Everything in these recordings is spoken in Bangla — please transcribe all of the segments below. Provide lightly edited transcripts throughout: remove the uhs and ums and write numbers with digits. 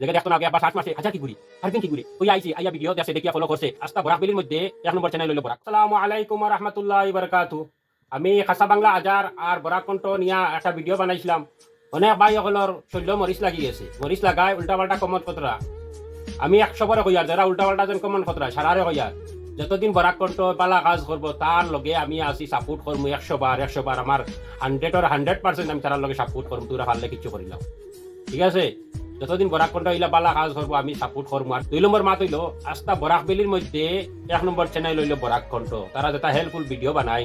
দেখে দেখতো না আগে আবার 60 মাসে হাজার কি ঘুরি আরেকদিন কি ঘুরি ওই আইছি আইয়া ভিডিও দেখে দেখিয়া ফলো করছে আস্তা বরাক বেলির মধ্যে 1 নম্বর চ্যানেল হইলো বরাক। আসসালামু আলাইকুম ওয়া রাহমাতুল্লাহি ওয়া বারাকাতুহু। আমি খাসা বাংলা আজার আর বরাক কণ্ঠ নিয়া একটা ভিডিও বানাইছিলাম। অনেক ভাই সকলের শৈল্য মরিচ লাগি গেছে, মরিচ লাগায় উল্টা পাল্টা কমন কতরা। আমি 100 বারে কইয়ার যারা উল্টা পাল্টা যেন কমন কতরা সারারে কইয়ার যতদিন বরাক কণ্ঠ পালা কাজ করবো তার লগে আমি আসি সাপোর্ট করবো 100 বার আমার 100% আমি তার লগে সাপোর্ট করবো, তোরা পারলে কিছু করিলাম ঠিক আছে। যতদিন বরাক কণ্ঠ হইলা বালা কাজ করবো আমি সাপোর্ট করবো। আর 2 নম্বর মাত হইলো আস্তা বরাক বেলির মধ্যে 1 নম্বর চ্যানেল হইলো বরাক কণ্ঠ। তারা যেটা হেল্পফুল ভিডিও বানাই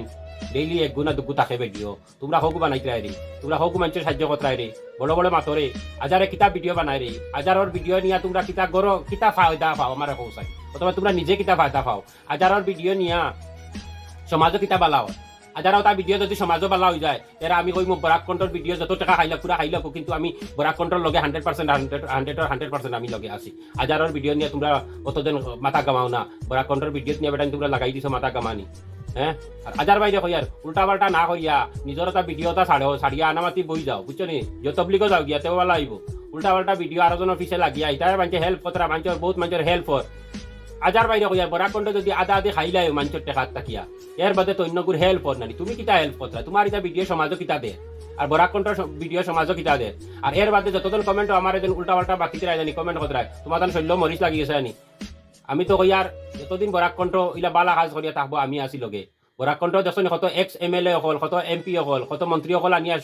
ডেইলি 1 গুণা 2 গু থাকে ভিডিও, তোমরা হকু বানাইতে রে, তোমরা হকু মানুষের সাহায্য করতে রে, বড় বড় মাতরে আজারে কিতা ভিডিও বানাই রে, আজারর ভিডিও নিয়া তোমরা কিতা গরো কিতা ফায়দা পাও আমার কৌসাই, অথবা তোমরা নিজে কিতা ফায়দা পাও। আজারর ভিডিও নিয়া সমাজও কিতা বালাও, আজারাও তার ভিডিও যদি সমাজও বালা হয়ে যায় এরা আমি কই বরাক কণ্ঠর ভিডিও যত টাকা খাইলা পুরা খাইলা, কিন্তু আমি বরাক কণ্ঠর লগে 100% আমি লগে আছি। আজারর ভিডিও নিয়ে তোমরা অতদিন মাথা কামাও না, বরাক কণ্ঠর ভিডিও নিয়ে বেটান তোমরা লাগাই দিছো মাথা কামানি। হ্যাঁ, আর আজার বাইরে কইয়ার উল্টা পাল্টা না করিয়া নিজের একটা ভিডিওটা ছাড়িয়া আনামাতি বই যাও, বুঝছো নি, যে তবলিগও যাও গিয়া তেও ভালো আইব। উল্টা পাল্টা ভিডিও আরো জনের পিছে লাগিয়া এটা মানুষের হেল্প কতরা, মানুষের বহুত মানুষের হেল্প হয়। আজার বাইরে কইয়ার বরাক কণ্ঠ যদি আদা আদি খাইলাই মানুষের টেকাত তাকিয়া এর বাদে তো অন্য গুর হেল্প কর নানি, তুমি কিতা হেল্প কতরা, তোমার এটা ভিডিও সমাজও কিতা দে আর বরাক কণ্ঠর ভিডিও সমাজও কিতা দে। আর এর বাদে যতজন কমেন্ট আমার এদিন উল্টা পাল্টা বাকিতে জানি কমেন্ট কতরায় তোমার শৈল্য মরিচ লাগি গেছে আনি। আমি তো কইয়ার যতদিন বরাক কণ্ঠ ইলা বালা কাজ করিয়া থাকবো আমি আসি লগে। বরাক কণ্ঠ দেখুন কত এক্স-MLA হল, কত MP হল, কত মন্ত্রী হল আনিয়া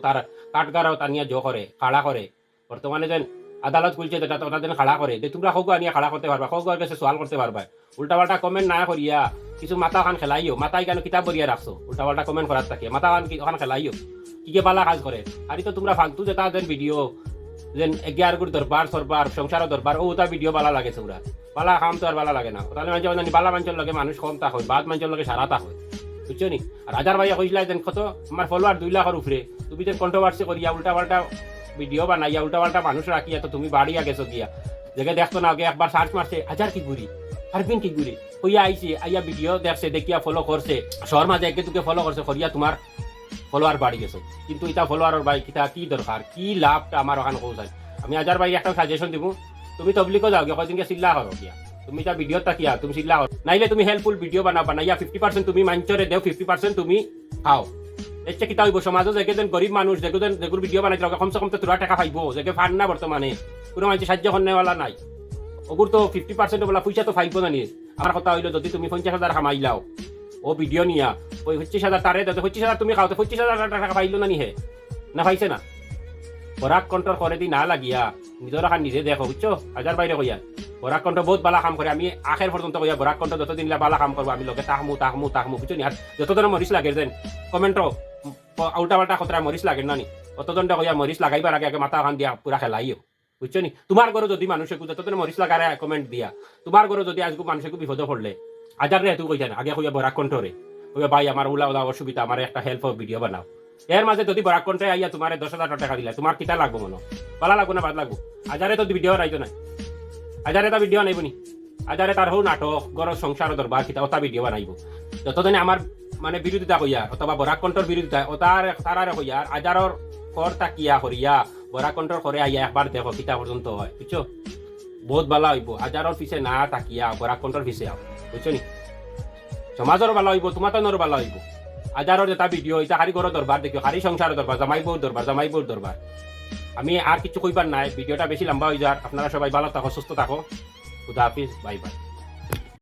তার কাঠগারত আনিয়া করে খাড়া করে। বর্তমানে যেন আদালত খুলছে যেটা ওটা যেন খাড়া করে যে তোমরা হগু আনিয়া খাড়া করতে পারবা, হগুয়ার কাছে সোয়াল করতে পারবা। উল্টা পাল্টা কমেন্ট না করিয়া কিছু মাথা খান খেলাইও, মাথায় কেন কিতাব বরিয়া রাখছো, উল্টা পাল্টা কমেন্ট করার থাকে মাথা খান খেলাইও কি কে বালা কাজ করে। আর তো তোমরা ফালতু যেটা যেন ভিডিও যেন 11 গুর দরবার সরবার সংসার দরবার ওটা ভিডিও বালা লাগে, তোমরা বালা কাম তো আর বালা লাগে না। তাহলে মানুষ বালা মানুষের লগে মানুষ কম তা হয়, বাদ মানুষের লগে সারাতা হয়, বুঝছো নি। আর হাজার ভাইয়া কইসলা যেন কত আমার ফলোয়ার 2 লাখের উপরে, তুমি যেন কন্ট্রোভার্সি করিয়া উল্টা পাল্টা ভিডিও বানাইয়া উল্টা পাল্টা মানুষ রাখিয়া তো তুমি বাড়িয়া গেছো গিয়া দেখে দেখতো না আগে একবার সার্চ মারছে হাজার কি ঘুরি আরেকদিন কি ঘুরি হইয়া আইসি আইয়া ভিডিও দেখছে দেখিয়া ফলো করছে, শহর মাঝে একে তুকে ফলো করছে করিয়া তোমার ফলোয়ার বাড়ি গেছো। কিন্তু এটা ফলোয়ারের ভাই কিতা কি দরকার, কি লাভটা আমার ওখানে কৌশল। আমি হাজার ভাই একটা সাজেশন দিব, তুমি তবলিগও যাও গিয়া কয়দিনকে চিল্লা করো গিয়া, তুমি এটা ভিডিও তাকিয়া তুমি চিল্লা করো, নাইলে তুমি হেল্পফুল ভিডিও বানাইয়া 50% তুমি মানুষরে দেও, 50% তুমি খাও। এসে কিতা হইব সমাজও যেকেন গরিব মানুষ যেগুলো ভিডিও বানাইতে কমসে কম তো তোরা টাকা পাইব, যেকে ফান না বর্তমানে কোনো মানুষ সাহায্য করনেওয়ালা নাই, ওগুর তো 50% বলা পয়সা তো পাইব না নিয়ে। আমার কথা হইলো যদি তুমি 50,000 কামাইলাও ও ভিডিও নিয়া ওই 25,000 তারে 25,000 তুমি খাও, 25,000 টাকা পাইলো না নি হে না পাইছে না। বরাক কণ্ঠর করে দি না লাগিয়া নিজের খান নিজে দেখো, বুঝছো। হাজার বাইরে কইয়া বরাক কণ্ঠ বহুত বালা কাম করে, আমি আখের পর্যন্ত কইয়া বরাক কণ্ঠ যতদিন বালা কাম করবো আমি লগে তাহমু বুঝছো নি। আর যতদিন মরিচ লাগে যেন কমেন্টও উল্টা পাল্টা খতরা মরিচ লাগে না নি, অতজনটা কইয়া মরিচ লাগাইবার আগে মাথা খান দিয়া পুরা খেলাইও, বুঝছো নি। তোমার ঘরে যদি মানুষে যতদিন মরিচ লাগারে কমেন্ট দিয়া তোমার ঘরে যদি আজকে মানুষে বিপদ পড়লে হাজার রে তুই কইয়া না আগে কইয়া বরাক কণ্ঠ রে কইয়া ভাই আমার উলা অসুবিধা, আমার একটা হেল্প ভিডিও বানাও। এর মাঝে যদি বরাক কণ্ঠে আইয়া তোমার 10,000 টাকা দিলা তোমার কিতা লাগবো মনে ভালো লাগবো না বাদ লাগবো। হাজারে তো ভিডিও রাইতো না, হাজারে তা ভিডিও নাইব নি, হাজারে তার হোক নাটক গরজ সংসার দরবার কিতা ওটা ভিডিও বানাইব। যতদিনে আমার মানে বিরোধিতা কইয়া অথবা বরাক কণ্ঠর বিরোধিতা ওটার তারারে কইয়া হাজারর কর তাকিয়া করিয়া বরাক কণ্ঠর করে আইয়া একবার দেখো কিতা পর্যন্ত হয়, বুঝছো। বহুত ভালো হইব, হাজারর পিছে না তাকিয়া বরাক কণ্ঠর পিছে আও, বুঝছো নি। সমাজের ভালো হইব, তোমার তো ভালো হইব। হাজারর যেটা ভিডিও এটা হারি ঘর দরবার দেখিও, হারি সংসার দরবার, জামাই বউর দরবার। আমি আর কিছু কইবার নাই, ভিডিওটা বেশি লম্বা হয়ে যার। আপনারা সবাই ভালো থাকো, সুস্থ থাকো, খুদা হাফিজ, বাই বাই।